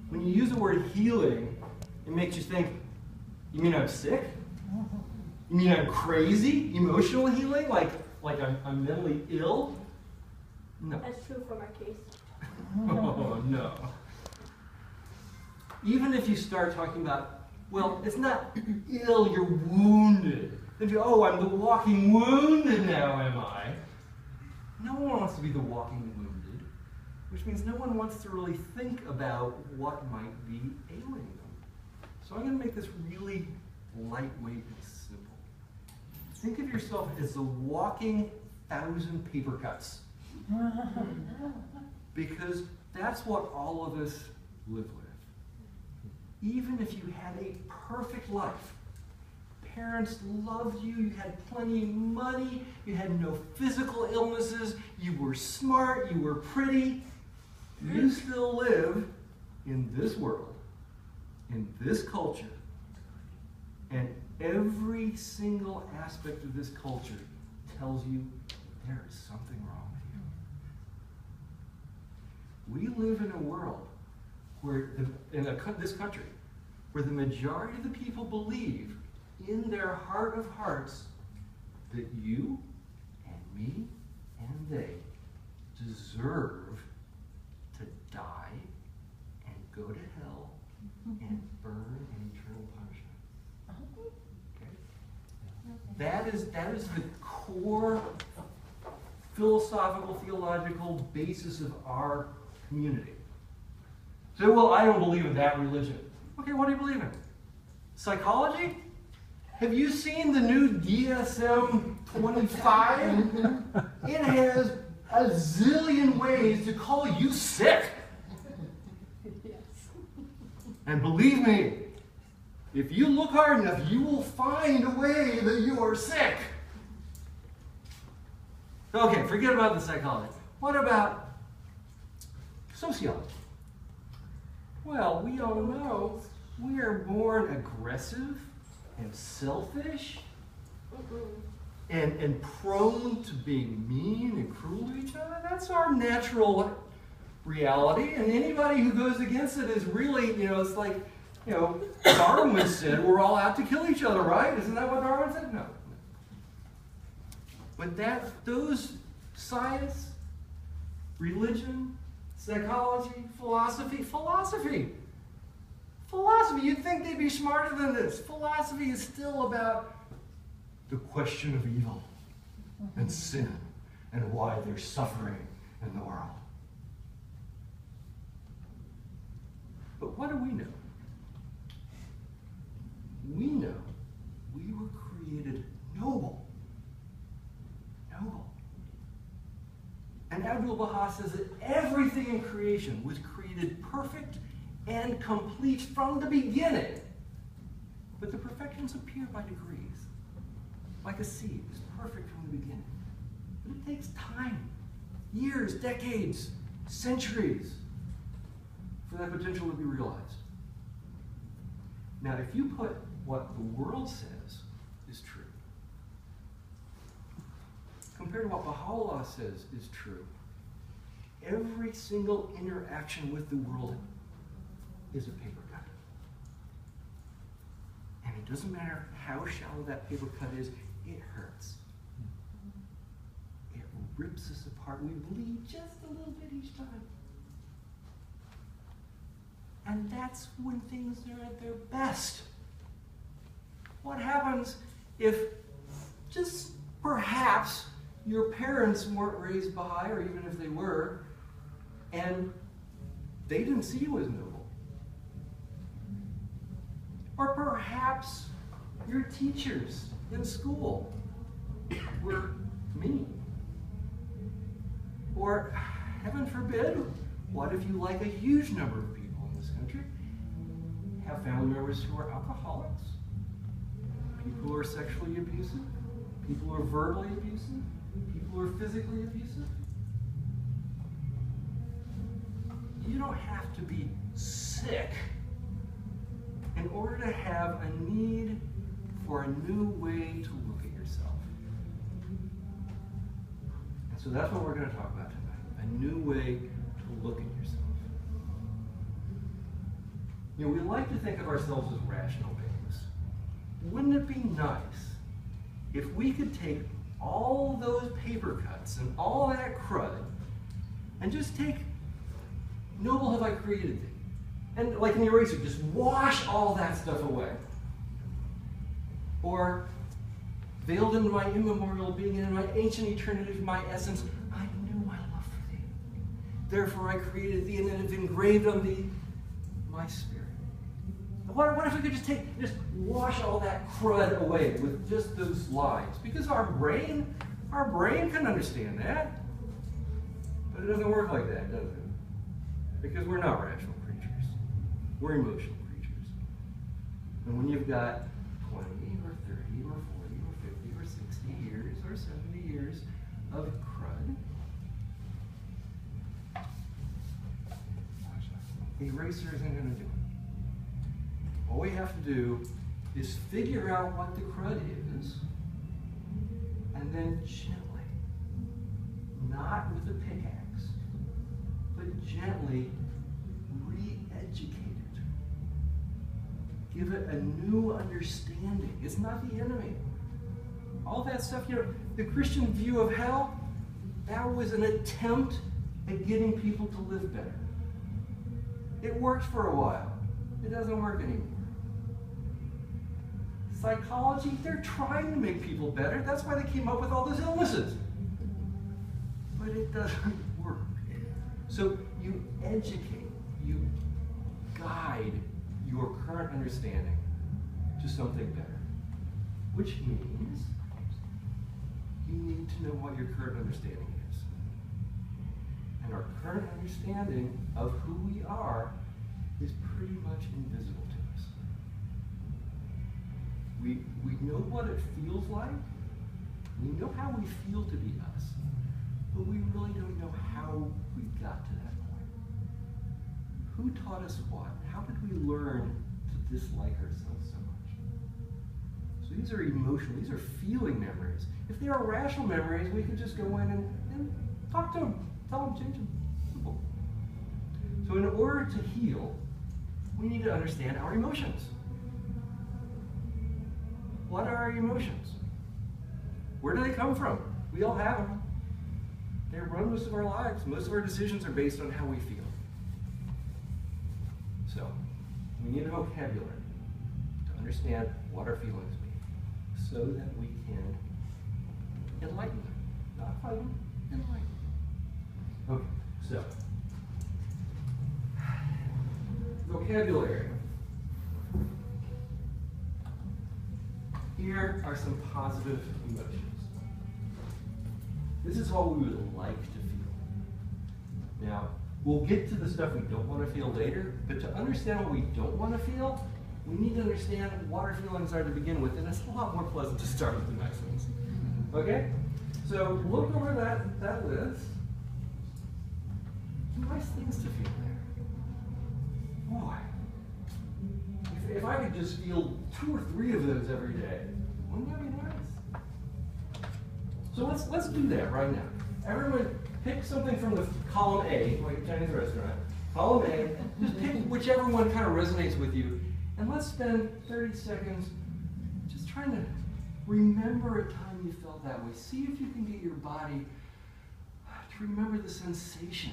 When you use the word healing, it makes you think, you mean I'm sick? You mean I'm crazy? Emotional healing? Like I'm mentally ill? No. That's true from our case. Oh, no. Even if you start talking about, well, it's not ill, you're wounded. Then you, oh, I'm the walking wounded now, am I? No one wants to be the walking wounded, which means no one wants to really think about what might be ailing them. So I'm going to make this really lightweight and simple. Think of yourself as the walking 1,000 paper cuts. Because that's what all of us live with. Even if you had a perfect life, parents loved you, you had plenty of money, you had no physical illnesses, you were smart, you were pretty, you still live in this world, in this culture, and every single aspect of this culture tells you there is something wrong with you. We live in a world where, this country, where the majority of the people believe in their heart of hearts that you and me and they deserve to die and go to hell and burn in eternal punishment. Okay? That is the core philosophical, theological basis of our community. So, well, I don't believe in that religion. Okay, what do you believe in? Psychology? Have you seen the new DSM-25? It has a zillion ways to call you sick. Yes. And believe me, if you look hard enough, you will find a way that you are sick. Okay, forget about the psychology. What about sociology? Well, we all know we are born aggressive and selfish and prone to being mean and cruel to each other. That's our natural reality. And anybody who goes against it is really, it's like, Darwin said we're all out to kill each other, right? Isn't that what Darwin said? No. But those science, religion, psychology, philosophy, you'd think they'd be smarter than this. Philosophy is still about the question of evil and sin and why there's suffering in the world. But what do we know? We know we were created noble. Noble. And Abdu'l-Baha says that everything in creation was created perfect and complete from the beginning. But the perfections appear by degrees. Like a seed, it's perfect from the beginning. But it takes time, years, decades, centuries, for that potential to be realized. Now, if you put what the world says is true, compared to what Baha'u'llah says is true, every single interaction with the world is a paper cut. And it doesn't matter how shallow that paper cut is, it hurts. It rips us apart. We bleed just a little bit each time. And that's when things are at their best. What happens if just perhaps your parents weren't raised Baha'i, or even if they were, and they didn't see you as noble? Or perhaps your teachers in school were mean. Or, heaven forbid, what if you, like a huge number of people in this country, have family members who are alcoholics, people who are sexually abusive, people who are verbally abusive, people who are physically abusive? You don't have to be sick in order to have a need for a new way to look at yourself. And so that's what we're going to talk about tonight, a new way to look at yourself. You know, we like to think of ourselves as rational beings. Wouldn't it be nice if we could take all those paper cuts and all that crud and just take "Noble have I created thee," and like an eraser, just wash all that stuff away? Or, "Veiled in my immemorial being and in my ancient eternity, my essence, I knew my love for thee. Therefore I created thee and have engraved on thee my spirit." What if we could just wash all that crud away with just those lines? Because our brain can understand that. But it doesn't work like that, does it? Because we're not rational creatures. We're emotional creatures. And when you've got 20 or 30 or 40 or 50 or 60 years or 70 years of crud, eraser isn't going to do it. All we have to do is figure out what the crud is, and then gently, not with a pickaxe, but gently re-educate it. Give it a new understanding. It's not the enemy. All that stuff, you know, the Christian view of hell, that was an attempt at getting people to live better. It worked for a while. It doesn't work anymore. Psychology, they're trying to make people better. That's why they came up with all those illnesses. But it doesn't work. So you educate, you guide your current understanding to something better. Which means you need to know what your current understanding is. And our current understanding of who we are is pretty much invisible to us. We know what it feels like. We know how we feel to be us. But we really don't know how we got to that point. Who taught us what? How did we learn to dislike ourselves so much? So these are emotional, these are feeling memories. If they are rational memories, we could just go in and talk to them, tell them, change them. Simple. So in order to heal, we need to understand our emotions. What are our emotions? Where do they come from? We all have them. They run most of our lives. Most of our decisions are based on how we feel. So, we need a vocabulary to understand what our feelings mean so that we can enlighten them. Not fight them, enlighten them. Okay, so, vocabulary. Here are some positive emotions. This is what we would like to feel. Now, we'll get to the stuff we don't want to feel later, but to understand what we don't want to feel, we need to understand what our feelings are to begin with, and it's a lot more pleasant to start with the nice ones. Okay? So look over that list. Nice things to feel there. Boy. If I could just feel 2 or 3 of those every day, wouldn't that be nice? So let's do that right now. Everyone pick something from the column A, like a Chinese restaurant. Column A, just pick whichever one kind of resonates with you, and let's spend 30 seconds just trying to remember a time you felt that way. See if you can get your body to remember the sensation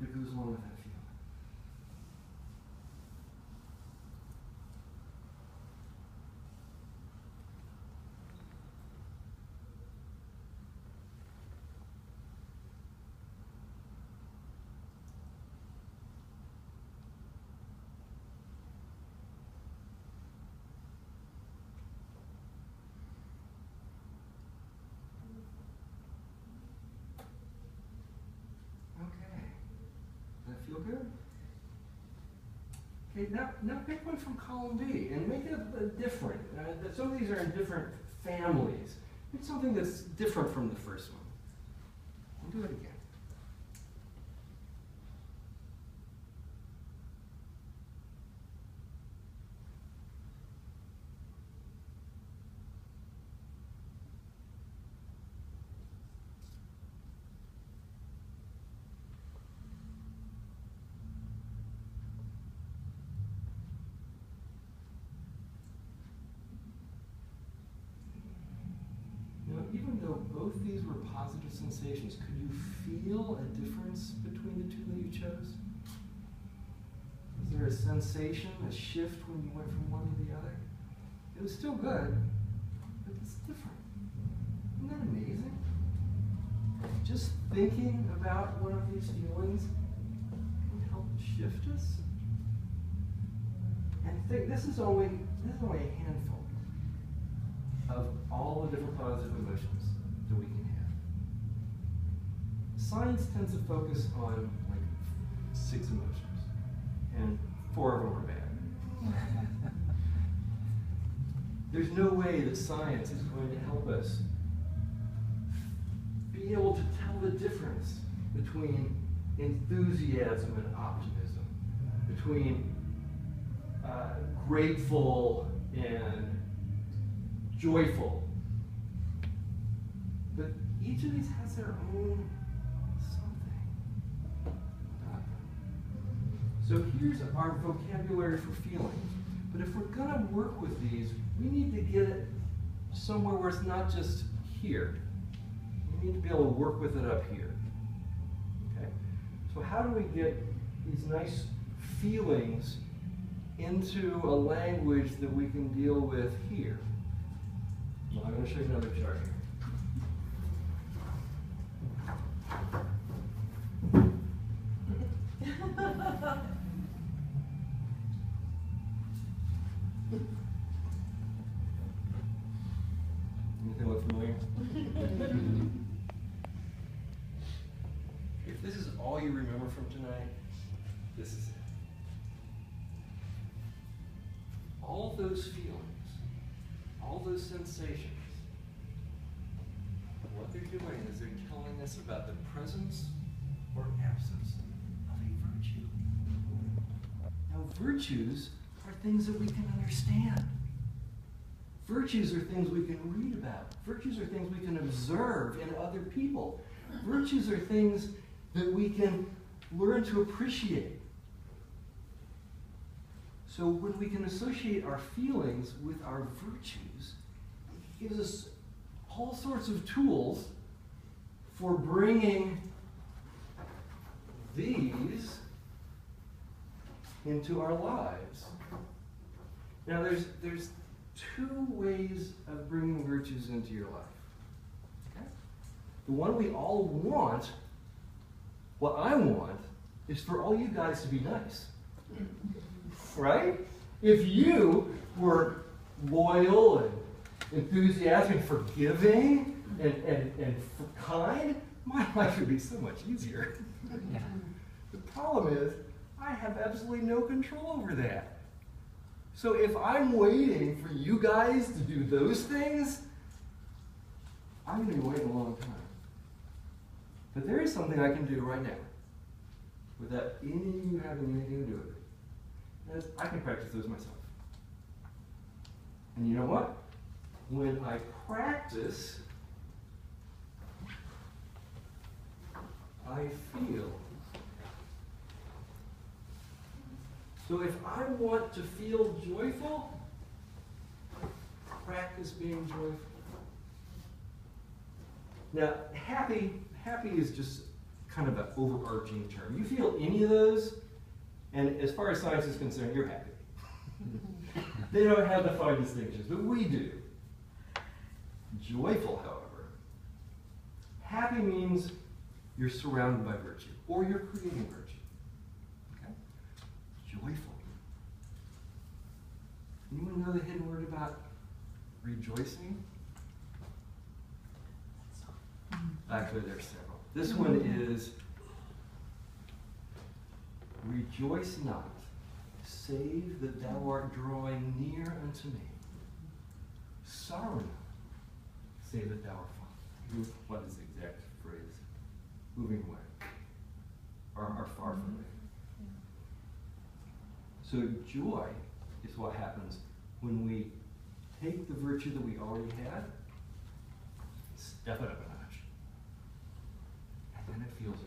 that goes along with that feeling. Feel good? Okay, now pick one from column B and make it different. Some of these are in different families. Pick something that's different from the first one. And do it again. these were positive sensations. Could you feel a difference between the two that you chose? Was there a sensation, a shift when you went from one to the other? It was still good, but it's different. Isn't that amazing? Just thinking about one of these feelings can help shift us. And think, this is only a handful of all the different positive emotions that we can have. Science tends to focus on like 6 emotions, and 4 of them are bad. There's no way that science is going to help us be able to tell the difference between enthusiasm and optimism, between grateful and joyful. But each of these has their own something about them. So here's our vocabulary for feelings. But if we're going to work with these, we need to get it somewhere where it's not just here. We need to be able to work with it up here. Okay? So how do we get these nice feelings into a language that we can deal with here? Well, I'm going to show you another chart here. Anything look familiar? If this is all you remember from tonight, this is it. All those feelings, all those sensations, what they're doing is they're telling us about the presence or absence of a virtue. Now, virtues are things that we can understand. Virtues are things we can read about. Virtues are things we can observe in other people. Virtues are things that we can learn to appreciate. So when we can associate our feelings with our virtues, it gives us all sorts of tools for bringing these into our lives. Now there's 2 ways of bringing virtues into your life. Okay? The one we all want, what I want, is for all you guys to be nice. Right? If you were loyal and enthusiastic and forgiving and kind, my life would be so much easier. The problem is, I have absolutely no control over that. So if I'm waiting for you guys to do those things, I'm going to be waiting a long time. But there is something I can do right now without any of you having anything to do with it. I can practice those myself. And you know what? When I practice, I feel. So if I want to feel joyful, practice being joyful. Now, happy is just kind of an overarching term. You feel any of those, and as far as science is concerned, you're happy. They don't have defined distinctions, but we do. Joyful, however. Happy means you're surrounded by virtue, or you're creating virtue. Okay? Joyful. Anyone know the hidden word about rejoicing? Actually, there's several. This one is rejoice not, save that thou art drawing near unto me. Sorrow not, save that thou art far. What is the exact phrase? Moving away. Or are far from me. So joy is what happens when we take the virtue that we already had, step it up a notch, and then it feels